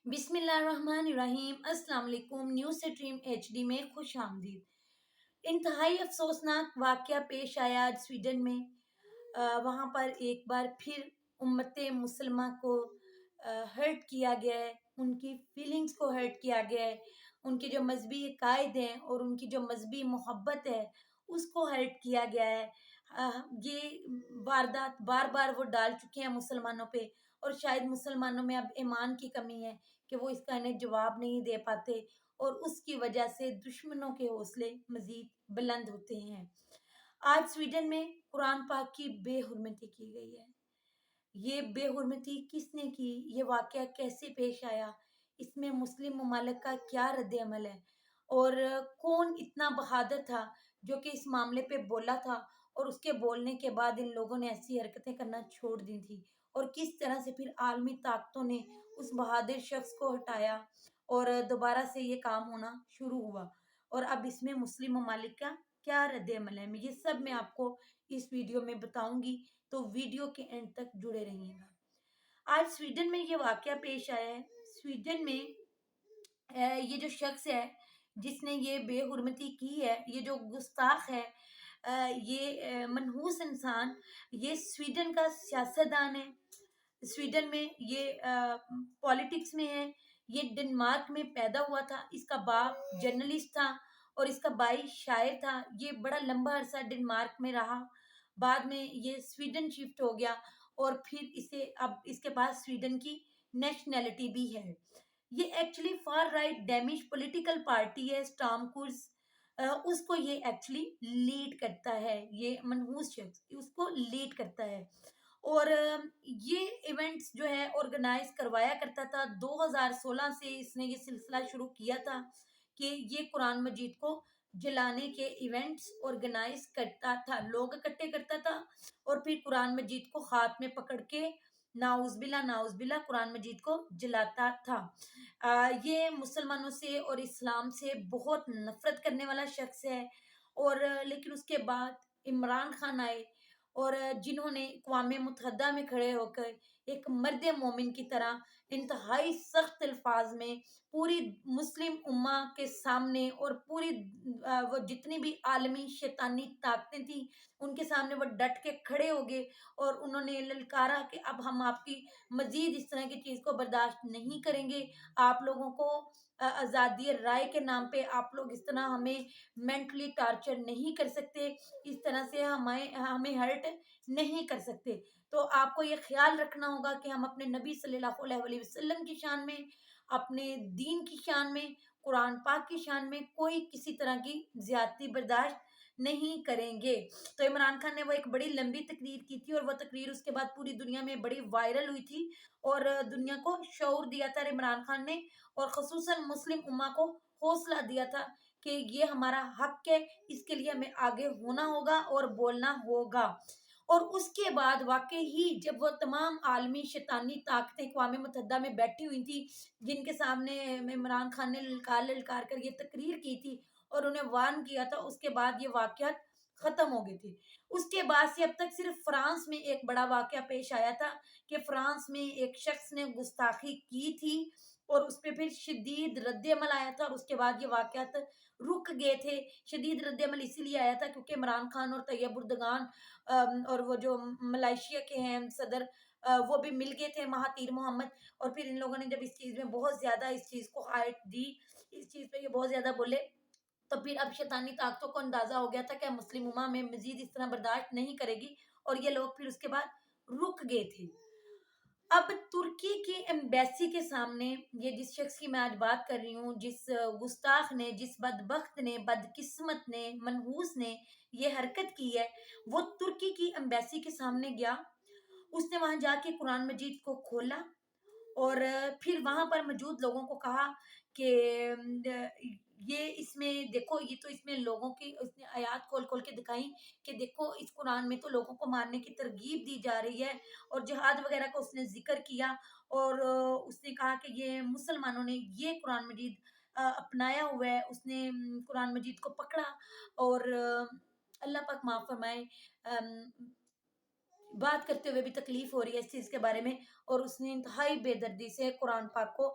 بسم اللہ الرحمن الرحیم۔ السلام علیکم۔ نیوز سٹریم HD میں خوش آمدید۔ انتہائی افسوسناک واقعہ پیش آیا آج سویڈن میں۔ وہاں پر ایک بار پھر امت مسلمہ کو ہرٹ کیا گیا ہے، ان کی فیلنگز کو ہرٹ کیا گیا ہے، ان کے جو مذہبی عقائد ہیں اور ان کی جو مذہبی محبت ہے اس کو ہرٹ کیا گیا ہے۔ یہ واردات بار بار وہ ڈال چکے ہیں مسلمانوں پہ، اور شاید مسلمانوں میں اب ایمان کی کمی ہے کہ وہ اس کا انہیں جواب نہیں دے پاتے، اور اس کی وجہ سے دشمنوں کے حوصلے مزید بلند ہوتے ہیں۔ آج سویڈن میں قرآن پاک کی بے حرمتی کی گئی ہے۔ یہ بے حرمتی کس نے کی؟ یہ واقعہ کیسے پیش آیا؟ اس میں مسلم ممالک کا کیا رد عمل ہے؟ اور کون اتنا بہادر تھا جو کہ اس معاملے پہ بولا تھا، اور اس کے بولنے کے بعد ان لوگوں نے ایسی حرکتیں کرنا چھوڑ دی تھی، اور کس طرح سے پھر عالمی طاقتوں نے اس بہادر شخص کو ہٹایا اور دوبارہ سے یہ کام ہونا شروع ہوا، اور اب اس میں مسلم ممالک کا کیا رد عمل ہے؟ یہ سب میں آپ کو اس ویڈیو میں بتاؤں گی، تو ویڈیو کے اینڈ تک جڑے رہیے گا۔ آج سویڈن میں یہ واقعہ پیش آیا ہے۔ سویڈن میں یہ جو شخص ہے جس نے یہ بے حرمتی کی ہے، یہ جو گستاخ ہے، یہ منحوس انسان، یہ سویڈن کا سیاستدان ہے۔ سویڈن میں یہ پالیٹکس میں ہے۔ یہ ڈنمارک میں پیدا ہوا تھا، اس کا باپ جرنلسٹ تھا اور اس کا بھائی شاعر تھا۔ یہ بڑا لمبا عرصہ ڈنمارک میں رہا، بعد میں یہ سویڈن شفٹ ہو گیا، اور پھر اب اس کے پاس سویڈن کی نیشنلٹی بھی ہے۔ یہ actually far right Danish political party ہے اسٹام کورس، اس کو یہ ایکچولی لیڈ کرتا ہے، یہ منحوس شخص اس کو لیڈ کرتا ہے، اور یہ ایونٹس جو ہے آرگنائز کروایا کرتا تھا۔ 2016 سے اس نے یہ سلسلہ شروع کیا تھا کہ یہ قرآن مجید کو جلانے کے ایونٹس آرگنائز کرتا تھا، لوگ اکٹھے کرتا تھا، اور پھر قرآن مجید کو ہاتھ میں پکڑ کے ناؤز باللہ قرآن مجید کو جلاتا تھا۔ یہ مسلمانوں سے اور اسلام سے بہت نفرت کرنے والا شخص ہے، اور لیکن اس کے بعد عمران خان آئے، اور جنہوں نے اقوام متحدہ میں کھڑے ہو کر ایک مرد مومن کی طرح انتہائی سخت الفاظ میں پوری مسلم امہ کے سامنے اور پوری وہ جتنی بھی عالمی شیطانی طاقتیں تھیں ان کے سامنے وہ ڈٹ کے کھڑے ہو گئے، اور انہوں نے للکارا کہ اب ہم آپ کی مزید اس طرح کی چیز کو برداشت نہیں کریں گے۔ آپ لوگوں کو آزادی رائے کے نام پہ آپ لوگ اس طرح ہمیں مینٹلی ٹارچر نہیں کر سکتے، اس طرح سے ہمیں ہرٹ نہیں کر سکتے۔ تو آپ کو یہ خیال رکھنا ہوگا کہ ہم اپنے نبی صلی اللہ علیہ وسلم کی شان میں، اپنے دین کی شان میں، قرآن پاک کی شان میں کوئی کسی طرح کی زیادتی برداشت نہیں کریں گے۔ تو عمران خان نے وہ ایک بڑی لمبی تقریر کی تھی، اور وہ تقریر اس کے بعد پوری دنیا میں بڑی وائرل ہوئی تھی، اور دنیا کو شعور دیا تھا عمران خان نے، اور خصوصاً مسلم امہ کو حوصلہ دیا تھا کہ یہ ہمارا حق ہے، اس کے لیے ہمیں آگے ہونا ہوگا اور بولنا ہوگا۔ اور اس کے بعد واقعی ہی جب وہ تمام عالمی شیطانی طاقتیں اقوام متحدہ میں بیٹھی ہوئی تھی، جن کے سامنے عمران خان نے للکار کر یہ تقریر کی تھی اور انہیں وارن کیا تھا، اس کے بعد یہ واقعات ختم ہو گئے تھے۔ اس کے بعد سے اب تک صرف فرانس میں ایک بڑا واقعہ پیش آیا تھا کہ فرانس میں ایک شخص نے گستاخی کی تھی، اور اس پہ پھر شدید رد عمل آیا تھا، اور اس کے بعد یہ واقعات رک گئے تھے۔ شدید رد عمل اسی لیے آیا تھا کیونکہ عمران خان اور طیب اردگان اور وہ جو ملائیشیا کے ہیں صدر، وہ بھی مل گئے تھے، مہاتیر محمد، اور پھر ان لوگوں نے جب اس چیز میں بہت زیادہ اس چیز کو ہائٹ دی، اس چیز پہ یہ بہت زیادہ بولے، تو پھر اب شیطانی طاقتوں کو اندازہ ہو گیا تھا کہ مسلم امہ میں مزید اس طرح برداشت نہیں کرے گی، اور یہ لوگ پھر اس کے بعد رک گئے تھے۔ اب ترکی کی ایمبیسی کے سامنے یہ جس شخص کی میں آج بات کر رہی ہوں، جس گستاخ نے، جس بدبخت نے، بدقسمت نے، منحوس نے یہ حرکت کی ہے، وہ ترکی کی ایمبیسی کے سامنے گیا۔ اس نے وہاں جا کے قرآن مجید کو کھولا، اور پھر وہاں پر موجود لوگوں کو کہا کہ یہ اس میں دیکھو، یہ تو اس میں لوگوں کی اس نے آیات کھول کھول کے دکھائی کہ دیکھو اس قرآن میں تو لوگوں کو مارنے کی ترغیب دی جا رہی ہے، اور جہاد وغیرہ کا اس نے ذکر کیا، اور اس نے کہا کہ یہ مسلمانوں نے یہ قرآن مجید اپنایا ہوا ہے۔ اس نے قرآن مجید کو پکڑا، اور اللہ پاک معاف فرمائے، بات کرتے ہوئے بھی تکلیف ہو رہی ہے اس چیز کے بارے میں، اور اس نے انتہائی بے دردی سے قرآن پاک کو